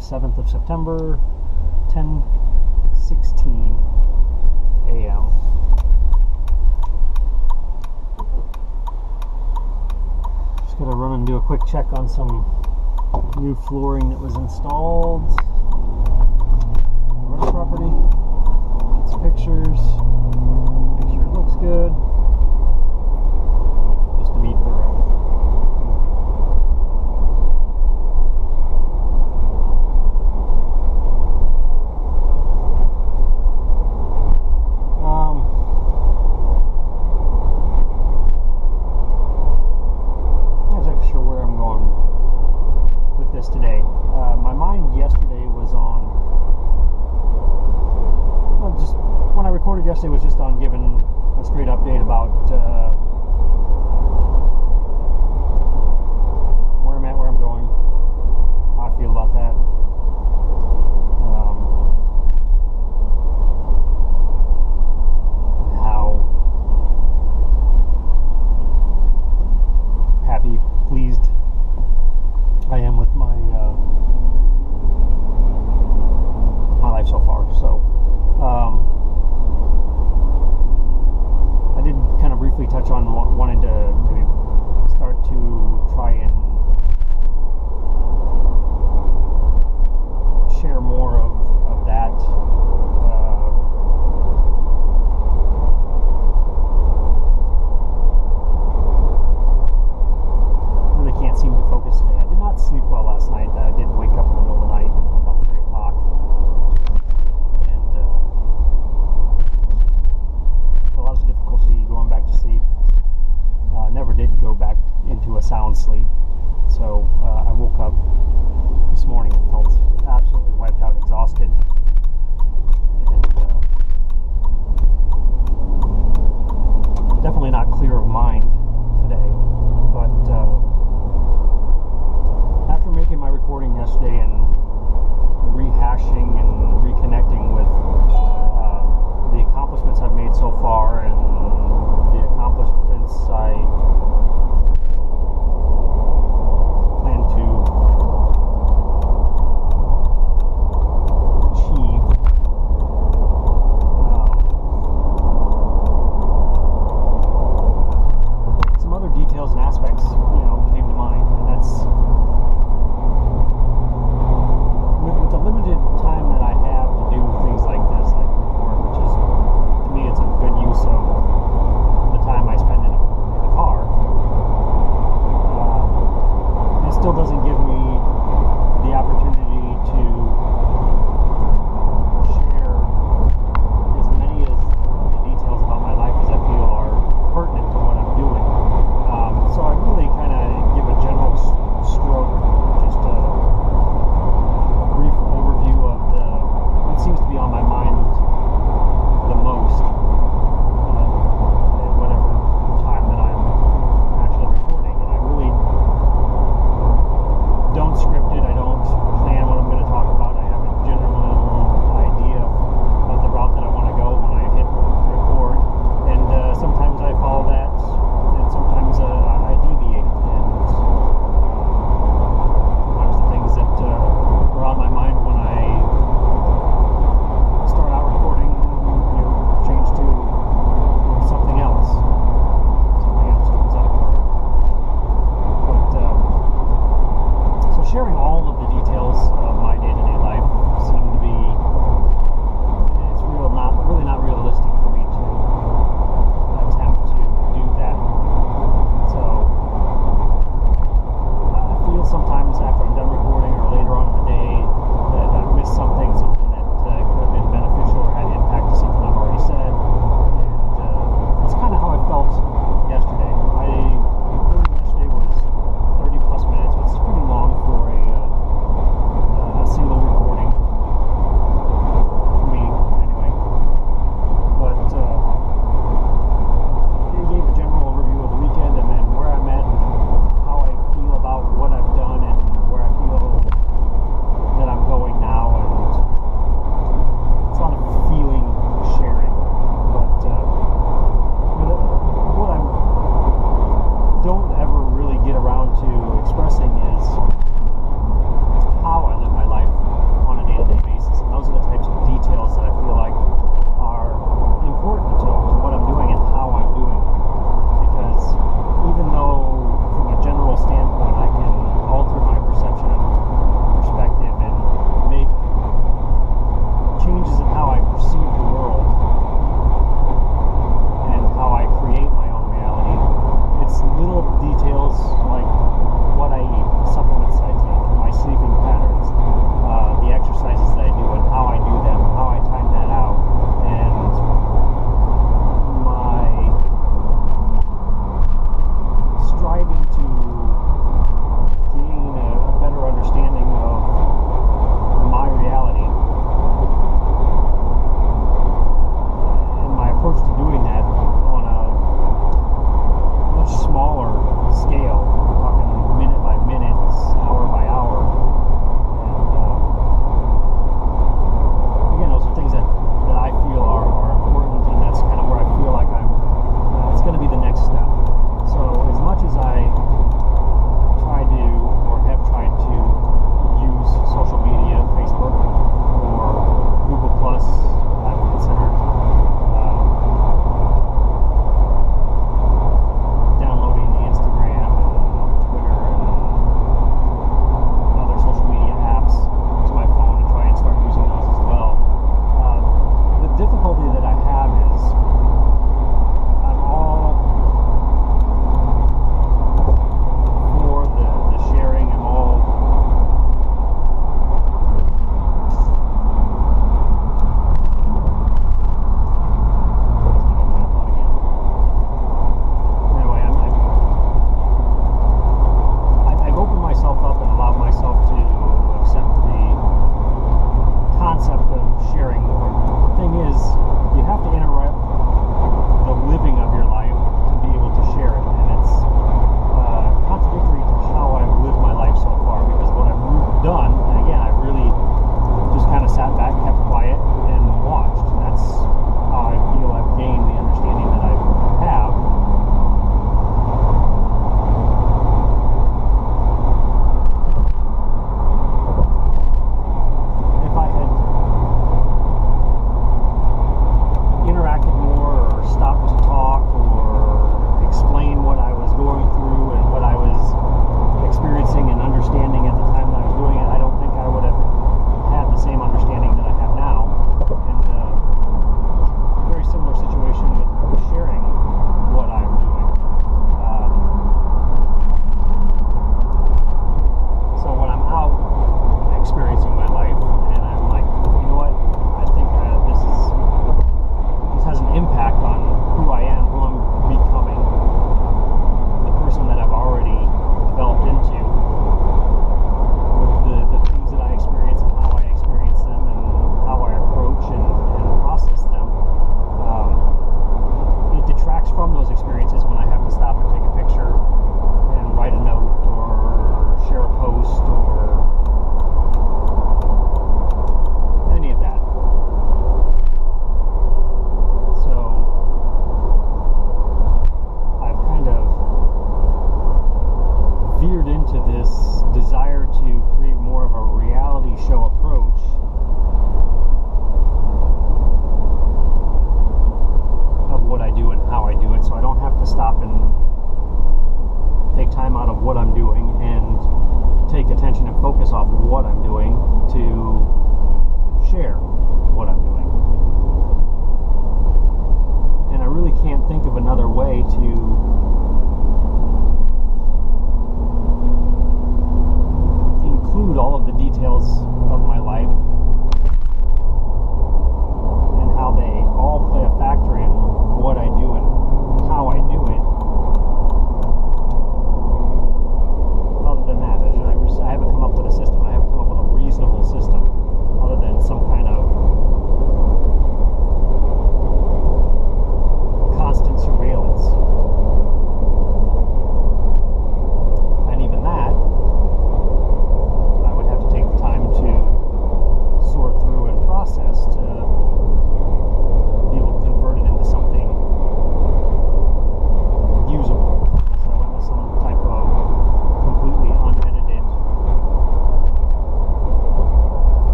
7th of September, 10:16 a.m. Just gotta run and do a quick check on some new flooring that was installed on the property. Get some pictures, make sure it looks good. Just to be thorough. Today. My mind yesterday was on, well, just when I recorded yesterday was just on giving a straight update about where I'm at, where I'm going, how I feel about that. And how happy, pleased I am with my life so far. So I did kind of briefly touch on wanting to maybe start to try and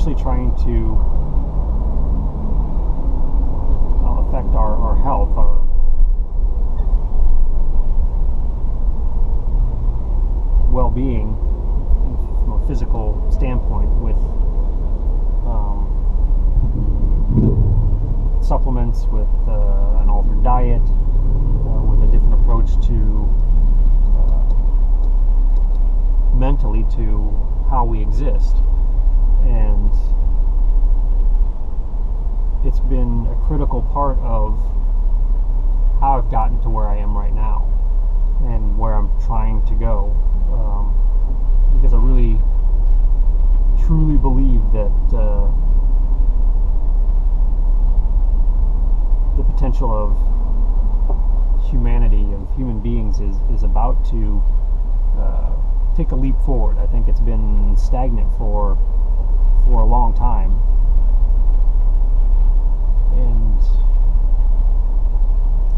actually trying to affect our health, our well-being from a physical standpoint with supplements, with an altered diet, with a different approach to mentally to how we exist. And it's been a critical part of how I've gotten to where I am right now and where I'm trying to go, because I really truly believe that the potential of humanity, of human beings, is about to take a leap forward. I think it's been stagnant for a long time, and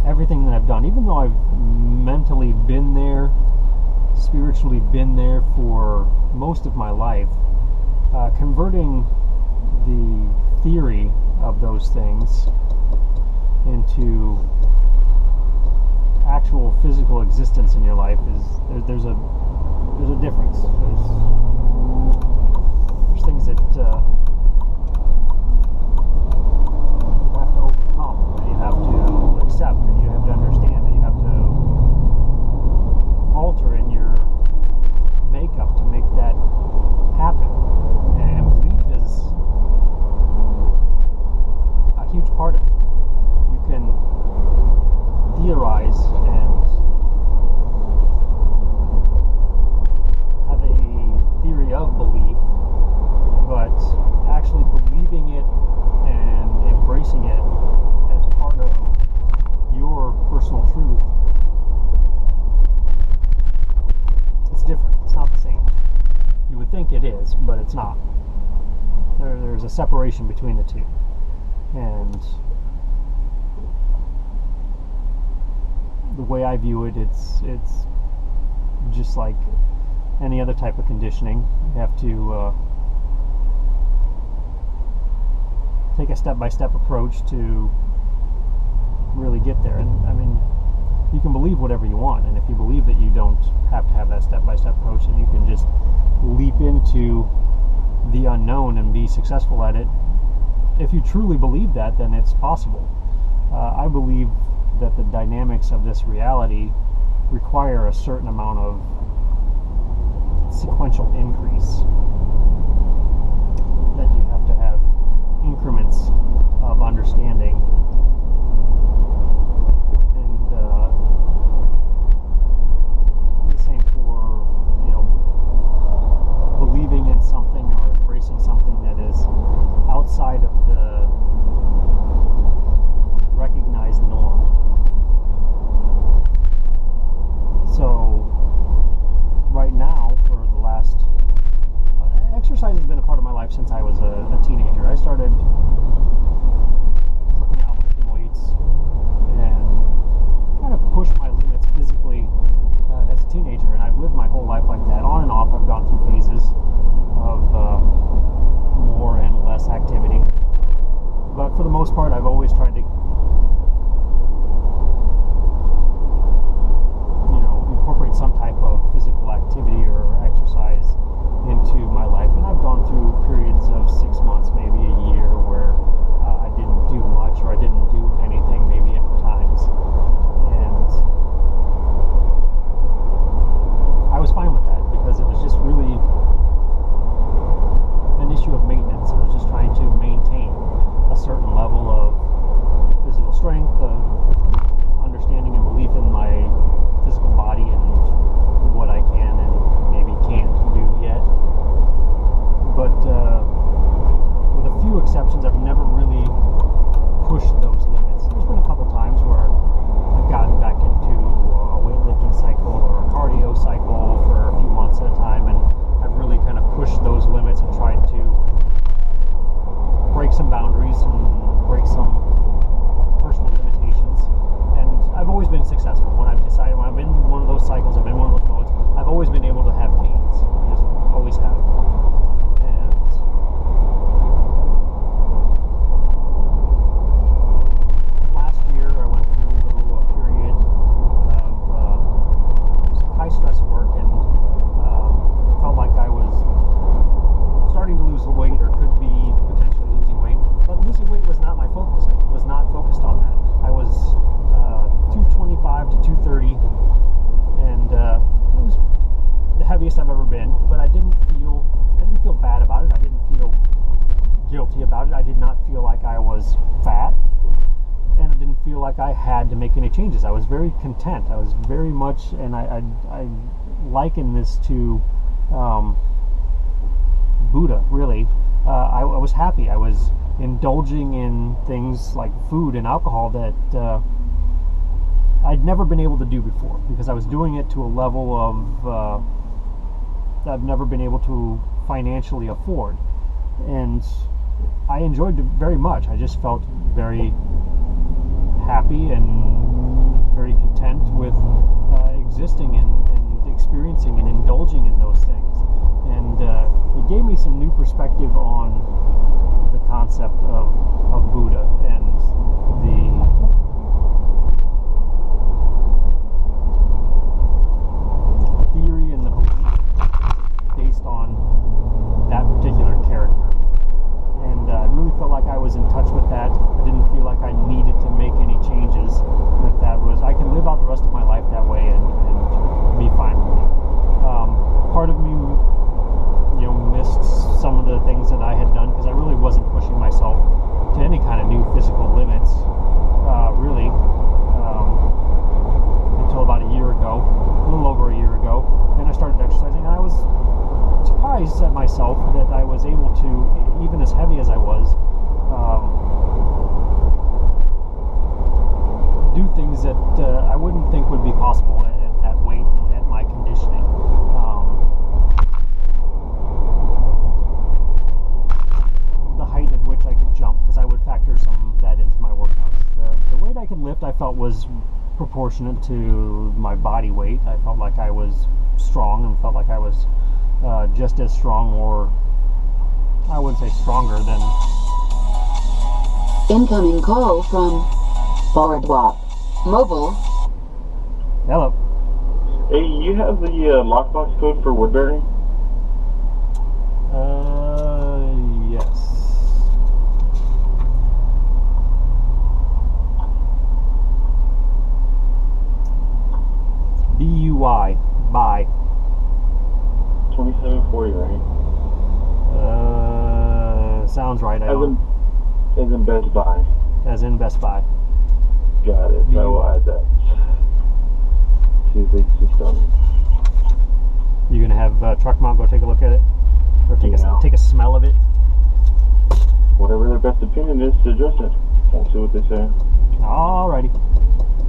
everything that I've done, even though I've mentally been there, spiritually been there for most of my life, converting the theory of those things into actual physical existence in your life there's a difference. There's things that you have to overcome, that you have to accept, that you have to understand, that you have to alter in your makeup to make that happen. And belief is a huge part of it. You can theorize and have a theory of belief, but actually believing it and embracing it as part of your personal truth, it's different. It's not the same. You would think it is, but it's not. There's a separation between the two. And the way I view it, it's just like any other type of conditioning. You have to take a step-by-step approach to really get there. And I mean, you can believe whatever you want, and if you believe that you don't have to have that step-by-step approach, and you can just leap into the unknown and be successful at it, if you truly believe that, then it's possible. I believe that the dynamics of this reality require a certain amount of sequential increase, that you have to have increments of understanding, and the same for, you know, believing in something or embracing something that is outside of the recognized norm. So right now, for the last exercise has been a part of my life since I was a teenager. I started working out happiest I've ever been, but I didn't feel bad about it. I didn't feel guilty about it. I did not feel like I was fat, and I didn't feel like I had to make any changes. I was very content. I was very much, and I liken this to Buddha, really. I was happy. I was indulging in things like food and alcohol that I'd never been able to do before, because I was doing it to a level of that I've never been able to financially afford. And I enjoyed it very much. I just felt very happy and very content with existing and experiencing and indulging in those things. And it gave me some new perspective on the concept of Buddha and the theory and the belief based on that particular character. And I really felt like I was in touch with that. I didn't feel like I needed to make any changes. That was, I can live out the rest of my life that way and be fine with it. Part of me, missed some of the things that I had done, because I really wasn't pushing myself to any kind of new physical limits, really, until about a year ago, a little over a year ago. And I started exercising, and I was surprised at myself that I was able to, even as heavy as I was, do things that I wouldn't think would be possible at that weight and at my conditioning. The height at which I could jump, because I would factor some of that into my workouts. The weight I could lift, I felt, was proportionate to my body weight. I felt like I was strong and felt like I was just as strong, or I would say stronger than. Incoming call from Boardwalk Mobile. Hello. Hey, you have the lockbox code for Woodbury? Yes. BUI. Bye. 2740, right? Sounds right. As in Best Buy. As in Best Buy. Got it. I will add that to the system. You gonna have Truck Mount go take a look at it, or take a smell of it? Whatever their best opinion is to address it. We'll see what they say. Alrighty.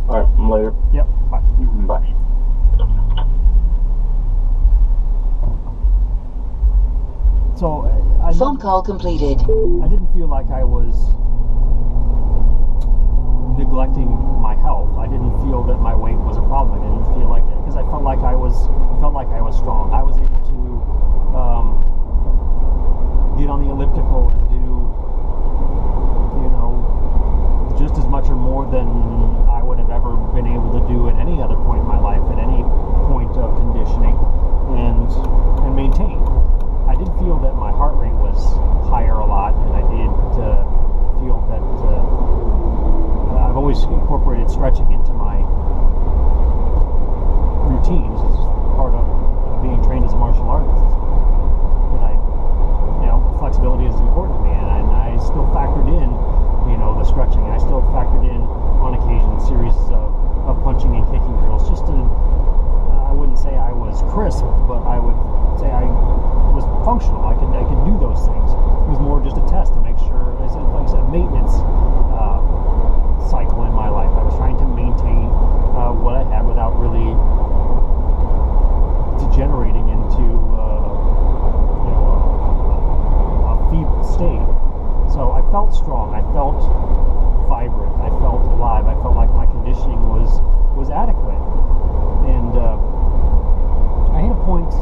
All right. Later. Yep. Bye. Bye. So phone call completed. I didn't feel like I was neglecting my health. I didn't feel that my weight was a problem. I didn't feel like it, because I felt like I was strong. I was able to get on the elliptical and do, just as much or more than I would have ever been able to do at any other point in my life, at any point of conditioning, and maintain. I did feel that my heart rate was higher a lot, and I did feel that I've always incorporated stretching into my routines as part of being trained as a martial artist. But flexibility is important to me, and I still factored in, the stretching. I still factored in, on occasion, series of punching and kicking drills, just to, I wouldn't say I was crisp, but I would say I was functional. I could do those things. It was more just a test to make sure, like I said, a maintenance cycle in my life. I was trying to maintain what I had without really degenerating into a feeble state. So I felt strong. I felt vibrant. I felt alive. I felt like my conditioning was adequate. And I hit a point,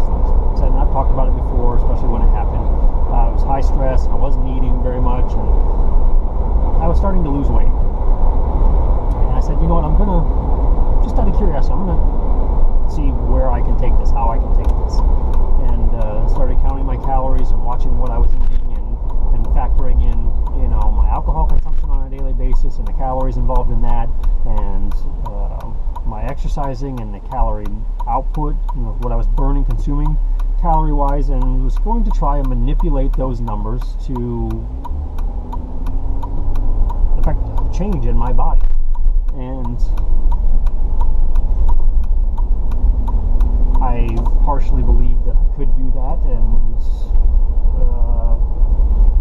and I've talked about it before, especially when it happened. I was high stress, and I wasn't eating very much, and I was starting to lose weight. And I said, you know what, I'm gonna, just out of curiosity, I'm gonna see where I can take this, how I can take this. And started counting my calories and watching what I was eating, and factoring in, my alcohol consumption on a daily basis and the calories involved in that, and my exercising and the calorie output, what I was burning, consuming calorie-wise, and was going to try and manipulate those numbers to affect change in my body. And I partially believed that I could do that, and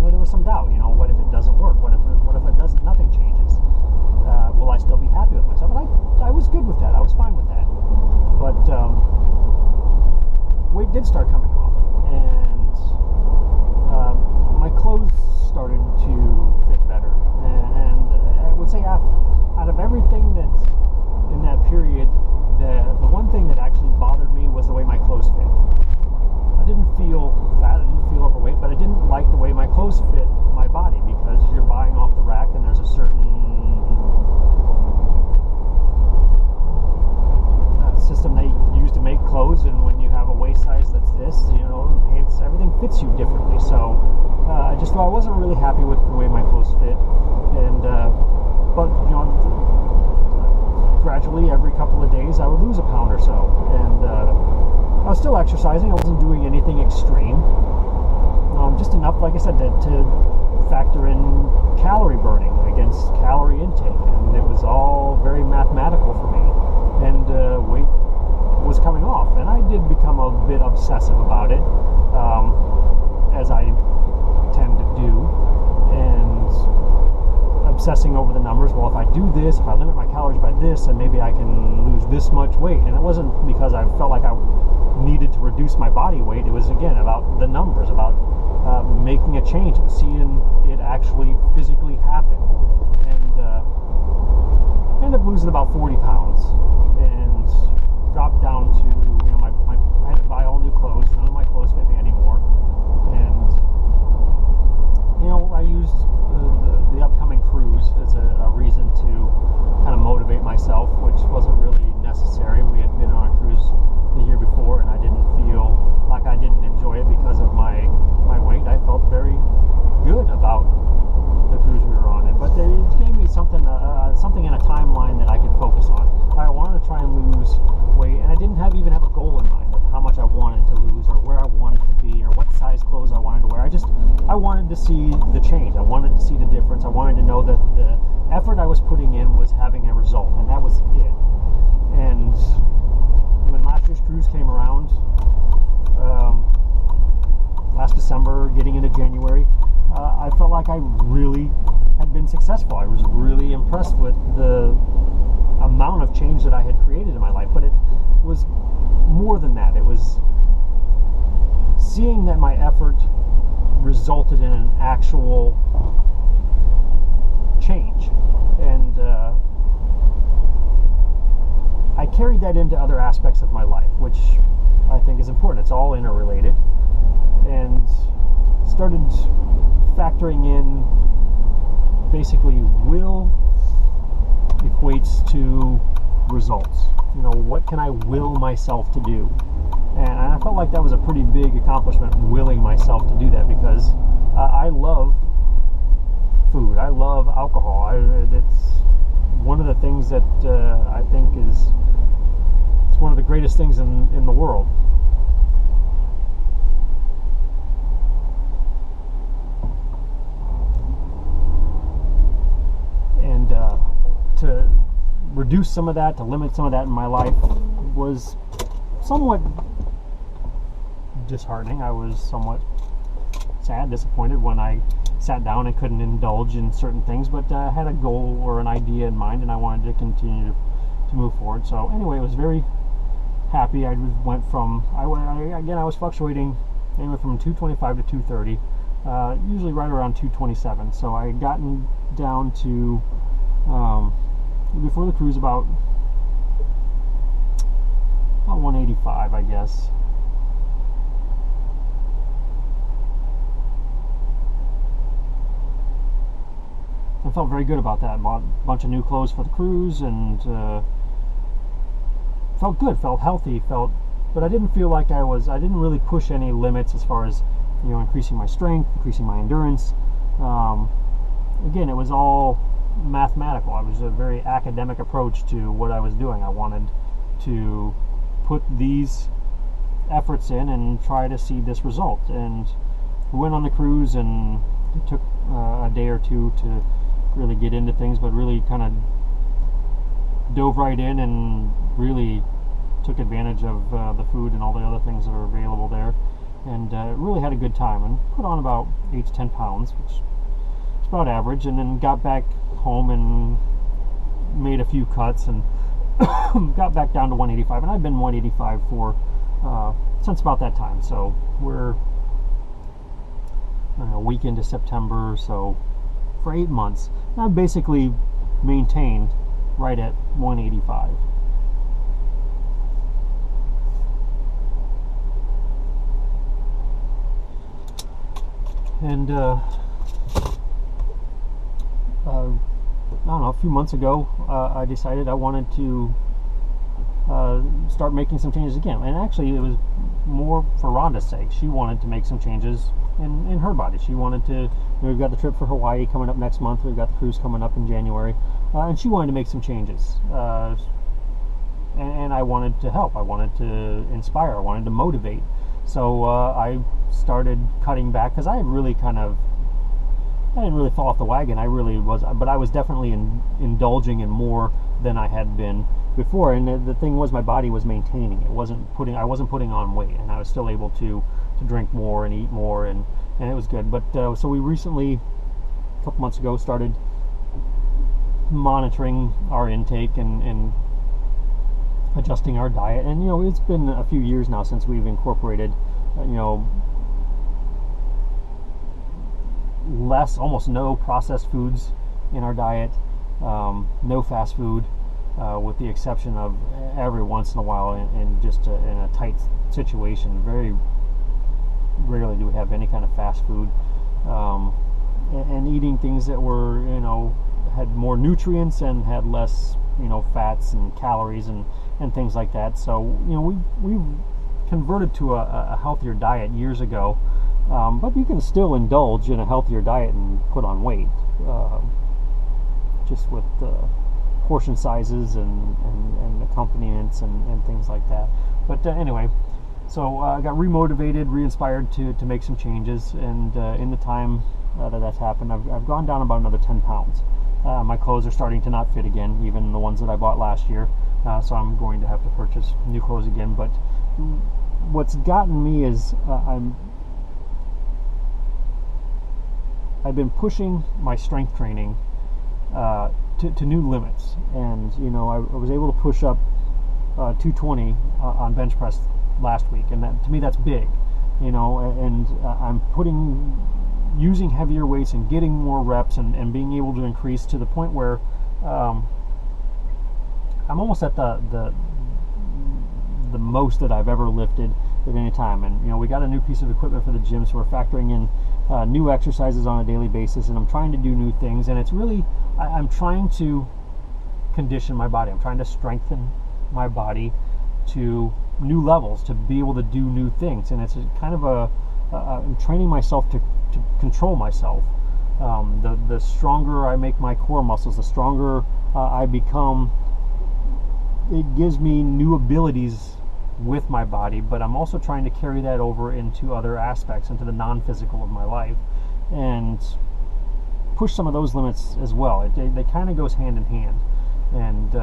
there was some doubt. What if it doesn't work? What if it doesn't? Nothing changes. Will I still be happy with myself? And I was good with that. I was fine with that. But weight did start coming off, and my clothes started to fit better. And I would say, out of everything that in that period, the one thing that actually bothered me was the way my clothes fit. I didn't feel fat, I didn't feel overweight, but I didn't like the way my clothes fit my body, because you're buying off the rack and there's a certain system they use to make clothes, and when you have a waist size that's this, pants, everything fits you differently. So I just thought I wasn't really happy with the way my clothes fit, and but gradually every couple of days I would lose a pound or so, and I was still exercising. I wasn't doing anything extreme, just enough, like I said, to factor in calorie burning against calorie intake, and it was all very mathematical for me, and weight was coming off, and I did become a bit obsessive about it, as I tend to do, and obsessing over the numbers. Well, if I do this, if I limit my calories by this, then maybe I can lose this much weight. And it wasn't because I felt like I needed to reduce my body weight. It was, again, about the numbers, about making a change and seeing it actually physically happen. And I ended up losing about 40 pounds and dropped down to, I had to buy all new clothes. None of my clothes fit me anymore. And I used the upcoming cruise as a reason to kind of motivate myself, which wasn't really necessary. We had been on a cruise the year before, and I didn't feel like I didn't enjoy it because of my weight. I felt very good about the cruise we were on, but it gave me something in a timeline that I could focus on. I wanted to try and lose weight, and I didn't even have a goal in mind of how much I wanted to lose, or where I wanted to be, or what size clothes I wanted to wear. I wanted to see the change. I wanted to see the difference. I wanted to know that the effort I was putting in was having a result, and that was it. And when last year's cruise came around, last December, getting into January, I felt like I really had been successful. I was really impressed with the amount of change that I had created in my life, but it was more than that. It was seeing that my effort resulted in an actual change, and I carried that into other aspects of my life, which I think is important. It's all interrelated, and started factoring in basically will equates to results. What can I will myself to do? And I felt like that was a pretty big accomplishment, willing myself to do that, because I love food. I love alcohol. It's one of the things that I think it's one of the greatest things in the world. And to reduce some of that, to limit some of that in my life, was somewhat disheartening. I was somewhat sad, disappointed when I sat down and couldn't indulge in certain things, but I had a goal or an idea in mind, and I wanted to continue to move forward. So anyway, I was very happy. I went from, I was fluctuating anywhere from 225 to 230, usually right around 227. So I had gotten down to, before the cruise, about 185, I guess. I felt very good about that. Bought a bunch of new clothes for the cruise, and felt good, felt healthy, but I didn't feel like I didn't really push any limits as far as, increasing my strength, increasing my endurance. Again, it was all mathematical. It was a very academic approach to what I was doing. I wanted to put these efforts in and try to see this result. And we went on the cruise, and it took a day or two to really get into things, but really kind of dove right in and really took advantage of the food and all the other things that are available there, and really had a good time, and put on about 8 to 10 pounds, which is about average. And then got back home and made a few cuts and got back down to 185, and I've been 185 for since about that time. So we're a week into September, so for 8 months I've basically maintained right at 185. And I don't know, a few months ago I decided I wanted to start making some changes again. And actually it was more for Rhonda's sake. She wanted to make some changes in her body. She wanted to, we've got the trip for Hawaii coming up next month, we've got the cruise coming up in January, and she wanted to make some changes. And I wanted to help, I wanted to inspire, I wanted to motivate. So I started cutting back, because I had really I didn't really fall off the wagon. I really was, but I was definitely indulging in more than I had been before. And the thing was, my body was maintaining. I wasn't putting on weight, and I was still able to drink more and eat more, and it was good. But so we recently, a couple months ago, started monitoring our intake and adjusting our diet. And it's been a few years now since we've incorporated less, almost no processed foods in our diet, no fast food, with the exception of every once in a while in just in a tight situation. Very rarely do we have any kind of fast food, and eating things that were had more nutrients and had less fats and calories and things like that. So we've converted to a healthier diet years ago, but you can still indulge in a healthier diet and put on weight, just with portion sizes and accompaniments and things like that. But anyway, so I got remotivated, re-inspired to make some changes, and in the time that's happened, I've gone down about another 10 pounds. My clothes are starting to not fit again, even the ones that I bought last year, so I'm going to have to purchase new clothes again. But what's gotten me is I've been pushing my strength training to new limits, and I was able to push up 220 on bench press last week, and that, to me, that's big, and I'm using heavier weights and getting more reps and being able to increase to the point where I'm almost at the most that I've ever lifted at any time. And we got a new piece of equipment for the gym, so we're factoring in new exercises on a daily basis, and I'm trying to do new things. And it's really, I'm trying to condition my body. I'm trying to strengthen my body to new levels, to be able to do new things. And it's kind of I'm training myself to control myself. The stronger I make my core muscles, the stronger I become. It gives me new abilities with my body, but I'm also trying to carry that over into other aspects, into the non-physical of my life, and push some of those limits as well. They kind of goes hand in hand. And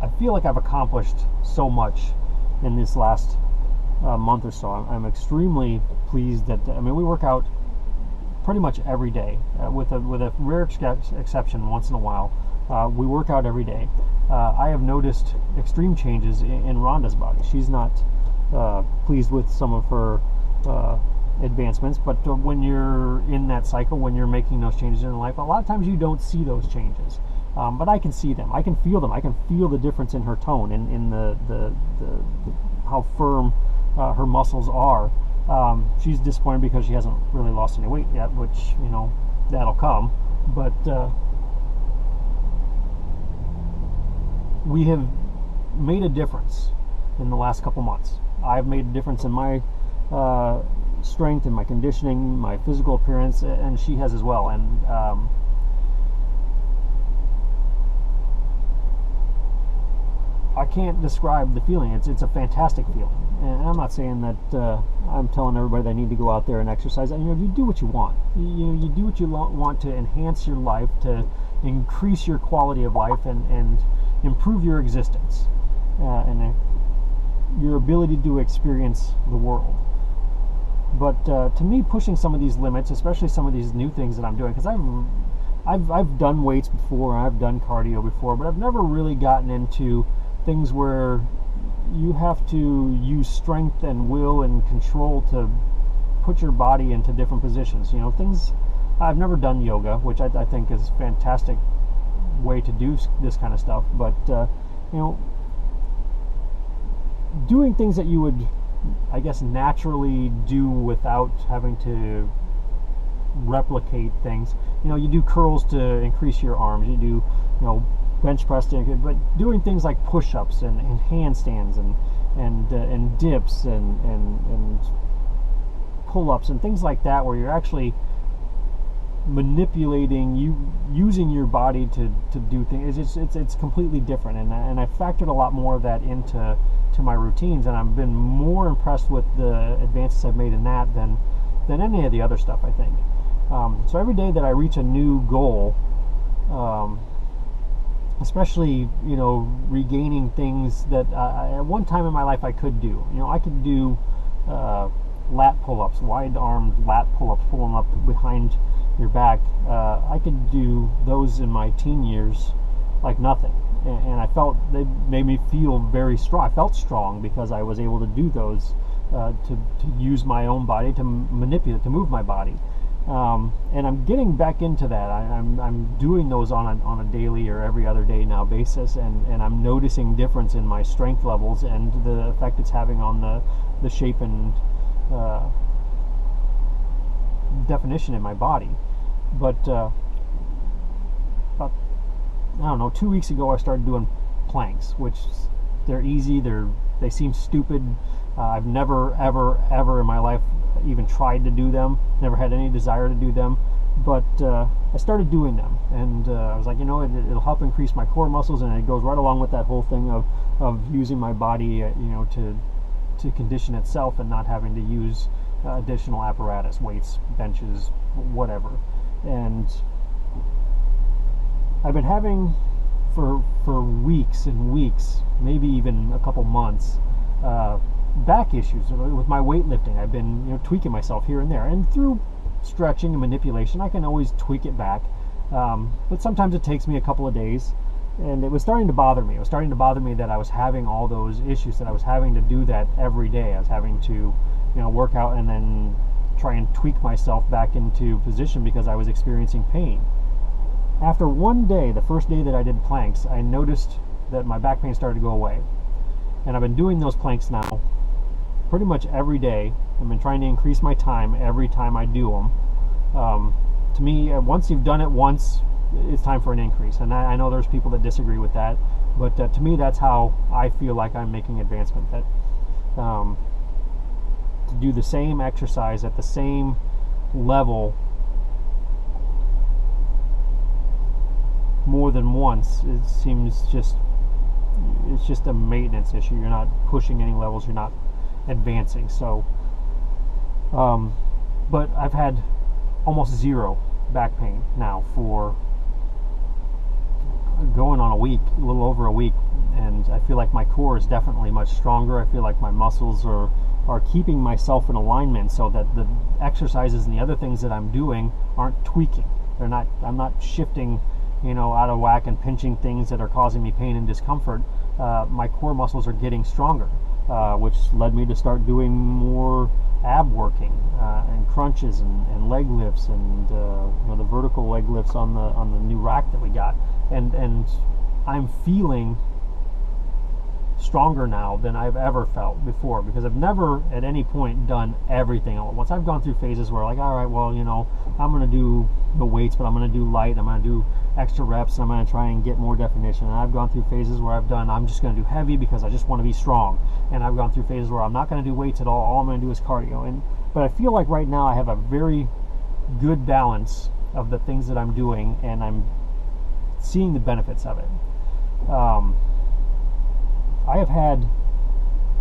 I feel like I've accomplished so much in this last month or so. I'm extremely pleased that, we work out pretty much every day, with a rare exception once in a while. We work out every day. I have noticed extreme changes in Rhonda's body. She's not pleased with some of her advancements, but when you're in that cycle, when you're making those changes in life, a lot of times you don't see those changes. But I can see them. I can feel them. I can feel the difference in her tone, in the how firm her muscles are. She's disappointed because she hasn't really lost any weight yet, which, that'll come. But we have made a difference in the last couple months. I've made a difference in my strength, in my conditioning, my physical appearance, and she has as well. And I can't describe the feeling. It's a fantastic feeling, and I'm not saying that I'm telling everybody they need to go out there and exercise. You do what you want. You do what you want to enhance your life, to increase your quality of life, and improve your existence, and your ability to experience the world. But to me, pushing some of these limits, especially some of these new things that I'm doing, because I've done weights before, I've done cardio before, but I've never really gotten into things where you have to use strength and will and control to put your body into different positions. Things. I've never done yoga, which I think is a fantastic way to do this kind of stuff. But doing things that you would, I guess, naturally do without having to replicate things. You do curls to increase your arms. You do, bench press but doing things like push-ups and handstands and dips and pull-ups and things like that, where you're actually manipulating, using your body to do things. It's completely different, and I factored a lot more of that into my routines, and I've been more impressed with the advances I've made in that than any of the other stuff, I think. So every day that I reach a new goal, especially regaining things that at one time in my life I could do. I could do lat pull-ups, wide-armed lat pull-ups, pulling up behind your back. I could do those in my teen years like nothing, and I felt they made me feel very strong. I felt strong because I was able to do those, to use my own body, to manipulate, to move my body. And I'm getting back into that. I'm doing those on a daily or every other day now basis, and I'm noticing difference in my strength levels and the effect it's having on the shape and definition in my body. But about, I don't know, 2 weeks ago I started doing planks, which they're easy. They seem stupid. I've never ever in my life even tried to do them. Never had any desire to do them. But I started doing them, and I was like, it'll help increase my core muscles, and it goes right along with that whole thing of using my body, to condition itself and not having to use additional apparatus, weights, benches, whatever. And I've been having for weeks and weeks, maybe even a couple months, back issues with my weightlifting. I've been tweaking myself here and there, and through stretching and manipulation I can always tweak it back, but sometimes it takes me a couple of days, and it was starting to bother me. It was starting to bother me that I was having all those issues, that I was having to do that every day. I was having to work out and then try and tweak myself back into position because I was experiencing pain. After one day, the first day that I did planks, I noticed that my back pain started to go away, and I've been doing those planks now pretty much every day. I've been trying to increase my time every time I do them. To me, once you've done it once, it's time for an increase. And I know there's people that disagree with that, but to me, that's how I feel like I'm making advancement. That to do the same exercise at the same level more than once, it seems it's just a maintenance issue. You're not pushing any levels. You're not advancing. So but I've had almost zero back pain now for going on a week, a little over a week, and I feel like my core is definitely much stronger. I feel like my muscles are keeping myself in alignment, so that the exercises and the other things that I'm doing aren't tweaking. I'm not shifting out of whack and pinching things that are causing me pain and discomfort. My core muscles are getting stronger, which led me to start doing more ab working, and crunches and leg lifts, and the vertical leg lifts on the new rack that we got, and I'm feeling stronger now than I've ever felt before, because I've never at any point done everything all at once. I've gone through phases where, like, all right, well, I'm going to do the weights, but I'm going to do light, I'm going to do extra reps, and I'm going to try and get more definition. And I've gone through phases where I'm just going to do heavy because I just want to be strong. And I've gone through phases where I'm not going to do weights at all I'm going to do is cardio. But I feel like right now I have a very good balance of the things that I'm doing, and I'm seeing the benefits of it. I have had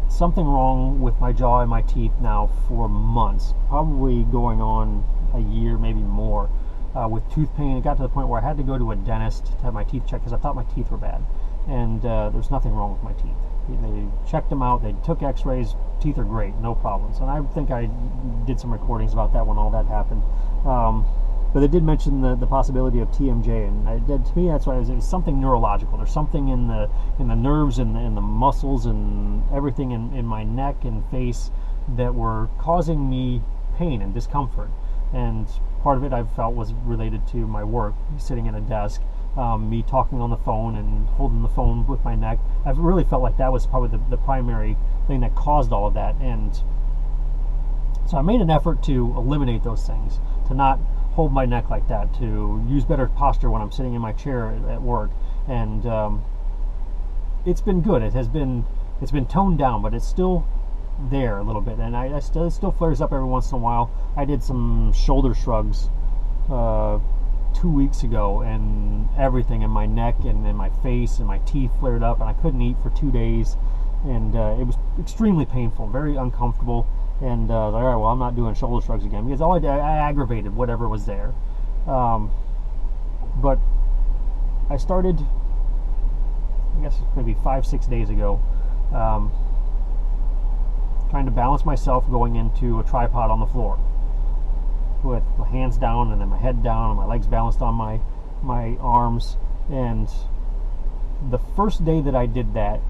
something wrong with my jaw and my teeth now for months, probably going on a year, maybe more, with tooth pain. It got to the point where I had to go to a dentist to have my teeth checked because I thought my teeth were bad, and there's nothing wrong with my teeth. They checked them out, they took x-rays, teeth are great, no problems. And I think I did some recordings about that when all that happened. But they did mention the possibility of TMJ, and to me that's why it was something neurological. There's something in the nerves and in the muscles and everything in my neck and face that were causing me pain and discomfort. And part of it I felt was related to my work, sitting at a desk, me talking on the phone and holding the phone with my neck. I really felt like that was probably the primary thing that caused all of that. And so I made an effort to eliminate those things, to not hold my neck like that, to use better posture when I'm sitting in my chair at work. And it's been good. It's been toned down, but it's still there a little bit, and it still flares up every once in a while. I did some shoulder shrugs 2 weeks ago, and everything in my neck and in my face and my teeth flared up, and I couldn't eat for 2 days, and it was extremely painful, very uncomfortable. And all right, well, I'm not doing shoulder shrugs again, because all I did, I aggravated whatever was there. But I started, I guess maybe 5-6 days ago, trying to balance myself going into a tripod on the floor with my hands down and then my head down and my legs balanced on my arms. And the first day that I did that,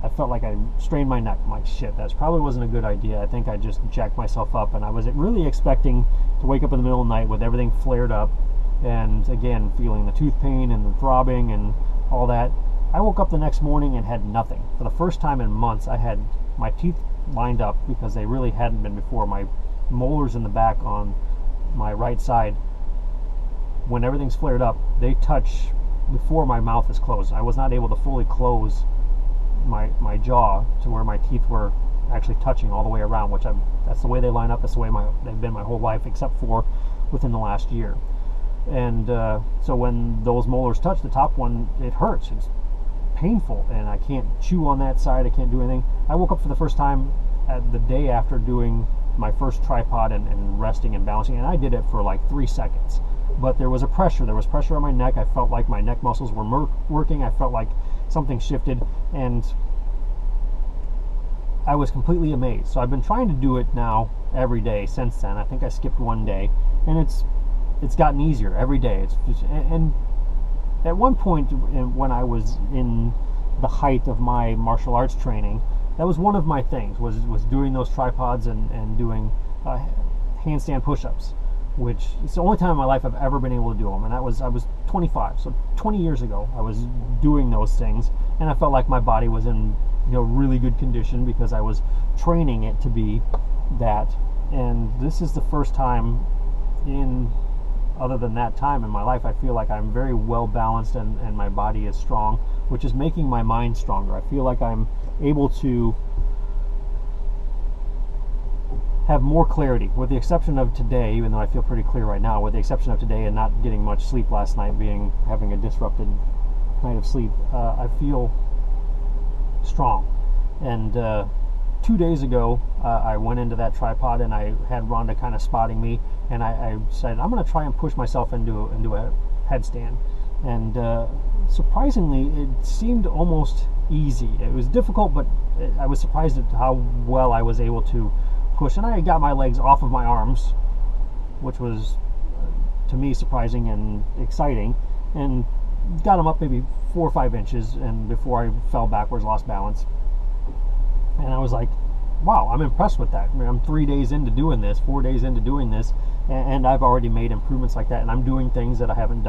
I felt like I strained my neck. I'm like, shit, that probably wasn't a good idea. I think I just jacked myself up, and I was really expecting to wake up in the middle of the night with everything flared up, and again feeling the tooth pain and the throbbing and all that. I woke up the next morning and had nothing. For the first time in months, I had my teeth lined up, because they really hadn't been before. My molars in the back on my right side, when everything's flared up, they touch before my mouth is closed. I was not able to fully close my jaw to where my teeth were actually touching all the way around, which that's the way they line up. That's the way they've been my whole life, except for within the last year. And so when those molars touch the top one, it hurts. It's painful, and I can't chew on that side. I can't do anything. I woke up for the first time the day after doing my first tripod and resting and balancing, and I did it for like 3 seconds. But there was pressure on my neck. I felt like my neck muscles were working. I felt like something shifted, and I was completely amazed. So I've been trying to do it now every day since then. I think I skipped one day, and it's gotten easier every day. It's just, and at one point when I was in the height of my martial arts training, that was one of my things, was doing those tripods and doing handstand push-ups, which is the only time in my life I've ever been able to do them. And I was 25, so 20 years ago I was doing those things, and I felt like my body was in really good condition because I was training it to be that. And this is the first time other than that time in my life, I feel like I'm very well balanced, and my body is strong, which is making my mind stronger. I feel like I'm able to have more clarity, with the exception of today, even though I feel pretty clear right now, with the exception of today and not getting much sleep last night, having a disrupted night of sleep. I feel strong. And 2 days ago, I went into that tripod, and I had Rhonda kind of spotting me, and I decided I'm going to try and push myself into a headstand. And surprisingly, it seemed almost easy. It was difficult, but I was surprised at how well I was able to push. And I got my legs off of my arms, which was to me surprising and exciting, and got them up maybe 4 or 5 inches, and before I fell backwards, lost balance. And I was like, wow, I'm impressed with that. I mean, I'm 3 days into doing this, 4 days into doing this, and I've already made improvements like that, and I'm doing things that I haven't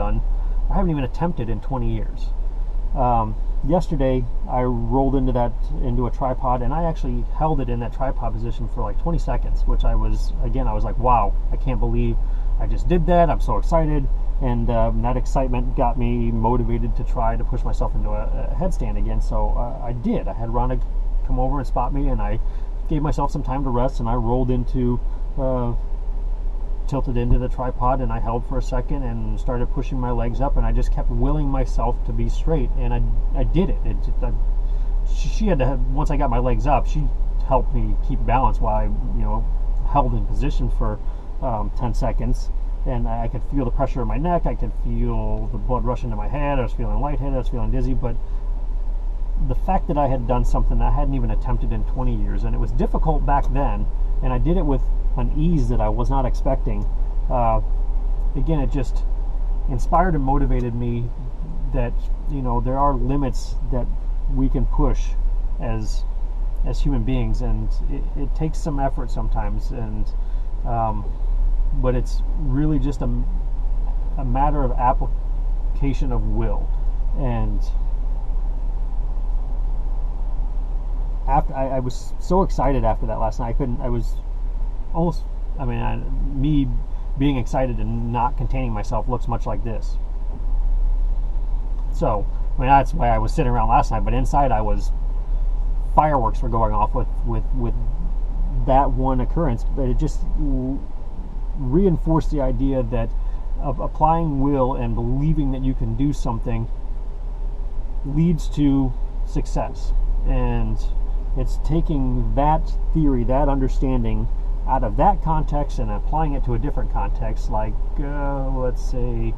even attempted in 20 years. Yesterday, I rolled into a tripod, and I actually held it in that tripod position for like 20 seconds, which I was like, wow, I can't believe I just did that. I'm so excited. And that excitement got me motivated to try to push myself into a headstand again. So I did. I had Rhonda come over and spot me, and I gave myself some time to rest, and I rolled tilted into the tripod, and I held for a second and started pushing my legs up, and I just kept willing myself to be straight, and I did it. I she had to have, once I got my legs up, she helped me keep balance while I, held in position for 10 seconds. And I could feel the pressure in my neck. I could feel the blood rush into my head. I was feeling lightheaded. I was feeling dizzy. But the fact that I had done something I hadn't even attempted in 20 years, and it was difficult back then, and I did it with an ease that I was not expecting. Again, it just inspired and motivated me that there are limits that we can push as human beings, and it takes some effort sometimes, and but it's really just a matter of application of will. And after I was so excited after that last night, I was almost, me being excited and not containing myself looks much like this. So that's why I was sitting around last night, but inside fireworks were going off with that one occurrence. But it just reinforced the idea that of applying will and believing that you can do something leads to success. And it's taking that theory, that understanding out of that context and applying it to a different context, like let's say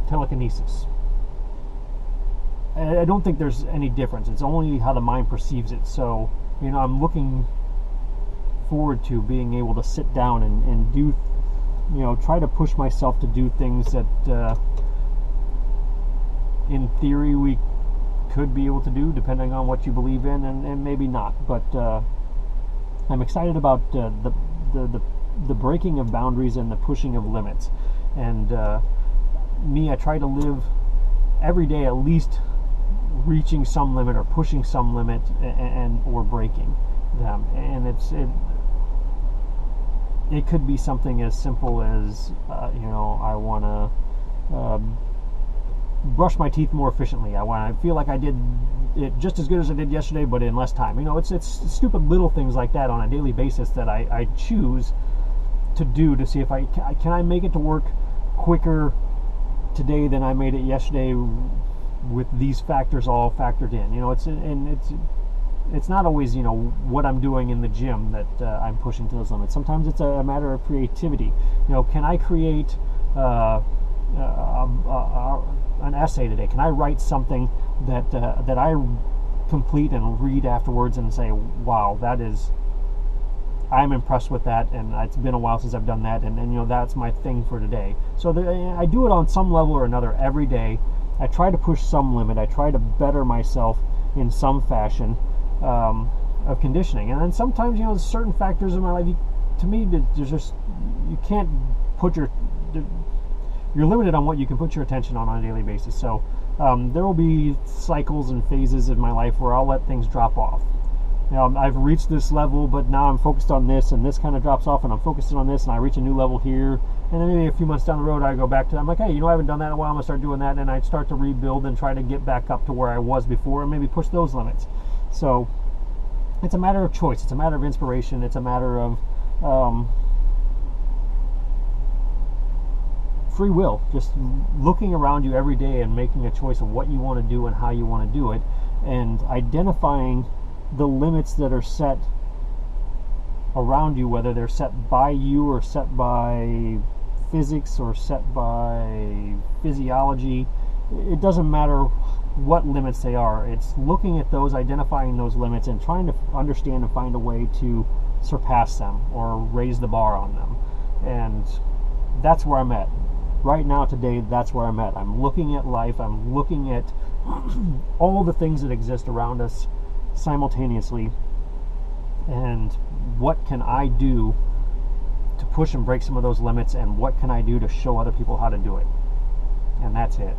telekinesis. I don't think there's any difference. It's only how the mind perceives it. So, I'm looking forward to being able to sit down and do, try to push myself to do things that in theory we could be able to do, depending on what you believe in, and maybe not. But I'm excited about the breaking of boundaries and the pushing of limits. And I try to live every day at least reaching some limit or pushing some limit and or breaking them. And it could be something as simple as I want to brush my teeth more efficiently. I feel like I did it just as good as I did yesterday, but in less time. It's stupid little things like that on a daily basis that I choose to do to see if can I make it to work quicker today than I made it yesterday with these factors all factored in. It's not always what I'm doing in the gym that I'm pushing to those limits. Sometimes it's a matter of creativity. Can I create an essay today? Can I write something that I complete and read afterwards and say, wow, I'm impressed with that, and it's been a while since I've done that, and that's my thing for today. So I do it on some level or another every day. I try to push some limit. I try to better myself in some fashion of conditioning. And then sometimes, there's certain factors in my life, to me, there's just, you can't put you're limited on what you can put your attention on a daily basis. So there will be cycles and phases in my life where I'll let things drop off. I've reached this level, but now I'm focused on this, and this kind of drops off, and I'm focusing on this, and I reach a new level here, and then maybe a few months down the road I go back to that. I'm like, hey, I haven't done that in a while, I'm going to start doing that, and I start to rebuild and try to get back up to where I was before and maybe push those limits. So it's a matter of choice. It's a matter of inspiration. It's a matter of free will, just looking around you every day and making a choice of what you want to do and how you want to do it, and identifying the limits that are set around you, whether they're set by you or set by physics or set by physiology. It doesn't matter what limits they are. It's looking at those, identifying those limits, and trying to understand and find a way to surpass them or raise the bar on them. And that's where I'm at right now today. That's where I'm at. I'm looking at life. I'm looking at all the things that exist around us simultaneously, and what can I do to push and break some of those limits, and what can I do to show other people how to do it. And that's it.